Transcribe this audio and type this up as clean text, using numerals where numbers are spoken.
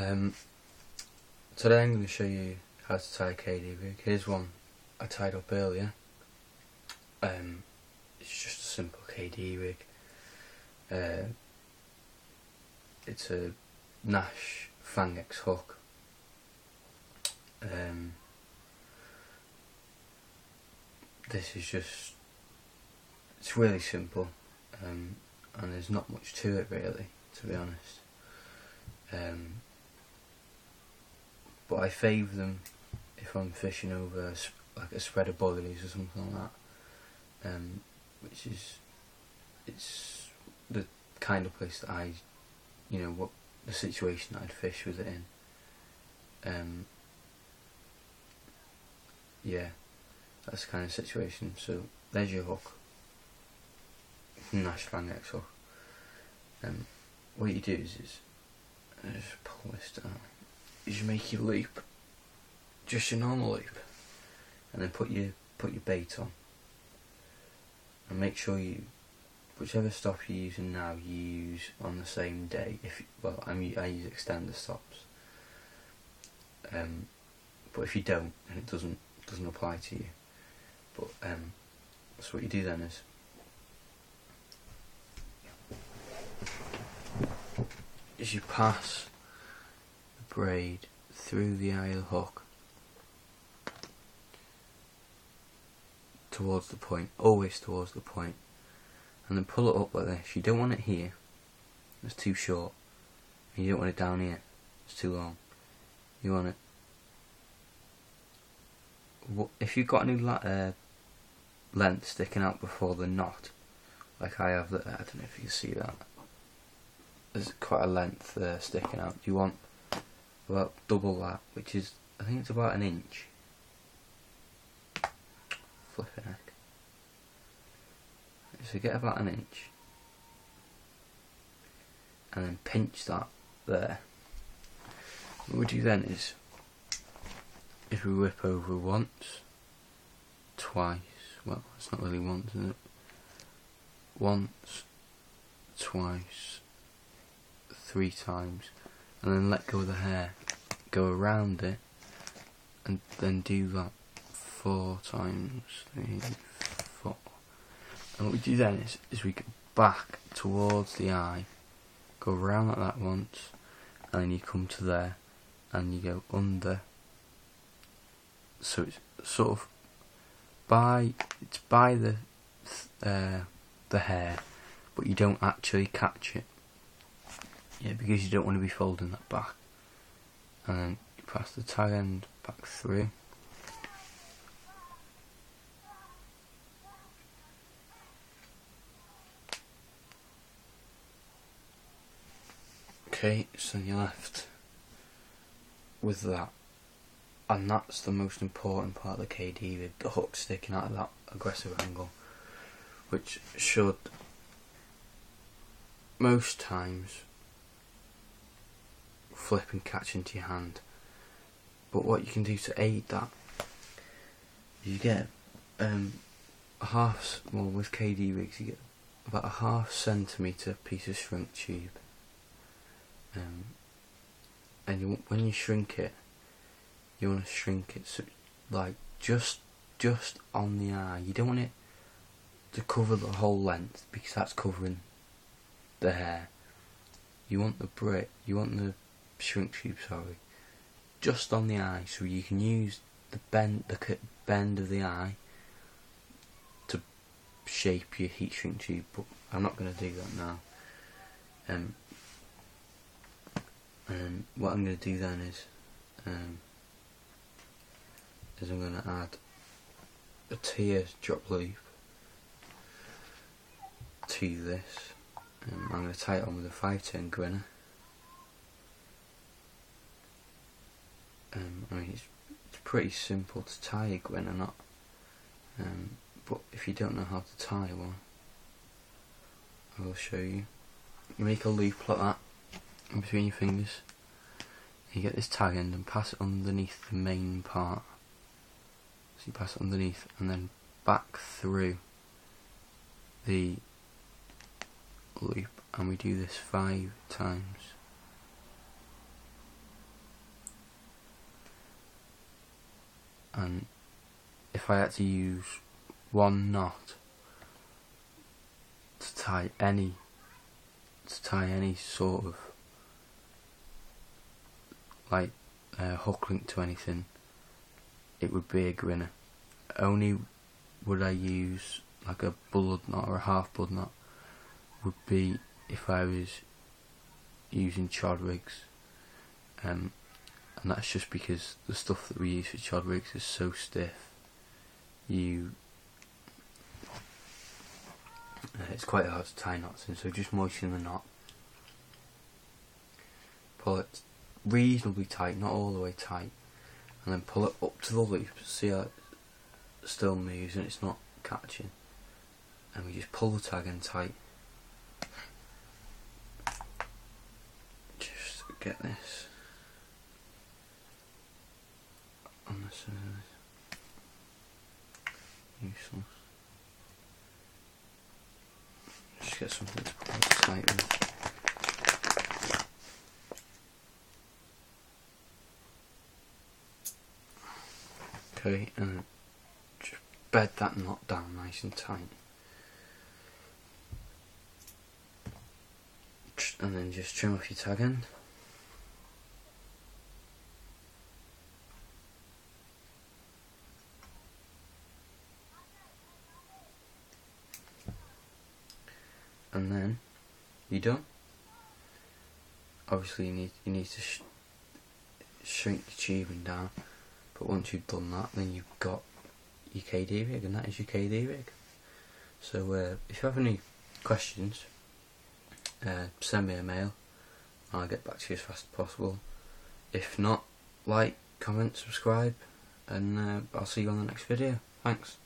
Um, Today I'm going to show you how to tie a KD rig. Here's one I tied up earlier. It's just a simple KD rig. It's a Nash Fang X hook. This is just, it's really simple, and there's not much to it really, to be honest. But I favour them if I'm fishing over like a spread of bullies or something like that, which is, it's the kind of place that I, what the situation I'd fish with it in. Yeah, that's the kind of situation. So there's your hook, Nash Fang X hook. What you do is just pull this down. You make your loop, just your normal loop, and then put your bait on, and make sure whichever stop you're using now, you use on the same day. I use extender stops, but if you don't, then it doesn't apply to you. But so what you do then is you pass the braid through the eye of the hook towards the point, always towards the point, and then pull it up like this. You don't want it here, it's too short, and you don't want it down here, it's too long. You want it, if you've got any length sticking out before the knot, like I have, I don't know if you can see that, there's quite a length sticking out. You want about double that, which is, I think it's about an inch. Flipping heck. So get about an inch, and then pinch that there. What we do then is we whip over once, twice, well, it's not really once, is it? Once, twice, 3 times, and then let go of the hair, go around it, and then do that 4 times, 3, 4. And what we do then is we go back towards the eye, go around like that once, and then you come to there, and you go under. So it's sort of by the hair, but you don't actually catch it. Yeah, because you don't want to be folding that back. And then you pass the tag end back through. Okay, so you're left with that. And that's the most important part of the KD rig, the hook sticking out of that aggressive angle, which should most times flip and catch into your hand. But what you can do to aid that, you get with KD rigs you get about a 1/2 centimetre piece of shrink tube, and when you shrink it, you want to shrink it so, like just on the eye. You don't want it to cover the whole length, because that's covering the hair. You want the shrink tube, just on the eye, so you can use the bend of the eye to shape your heat shrink tube. But I'm not going to do that now. And what I'm going to do then is I'm going to add a tier drop loop to this. I'm going to tie it on with a 5-turn grinner. I mean, it's pretty simple to tie a grinner knot, but if you don't know how to tie one, I will show you. You make a loop like that in between your fingers. You get this tag end and pass it underneath the main part. So you pass it underneath and then back through the loop, and we do this 5 times. and if I had to use one knot to tie any sort of like hook link to anything, it would be a grinner. Only would I use like a blood knot or a half blood knot would be if I was using chod rigs, and that's just because the stuff that we use for chod rigs is so stiff. It's quite hard to tie knots in, so just moisten the knot, pull it reasonably tight, not all the way tight, and then pull it up to the loop, see how it still moves and it's not catching, and we just pull the tag in tight. Just get this on the side of this. Useless. Just get something to pull it tight with. Okay, and just bed that knot down nice and tight. And then just trim off your tag end. And then you're done. Obviously you need to shrink the tubing down, but once you've done that, then you've got your KD rig, and that is your KD rig. So if you have any questions, send me a mail, I'll get back to you as fast as possible. If not, like, comment, subscribe, and I'll see you on the next video. Thanks.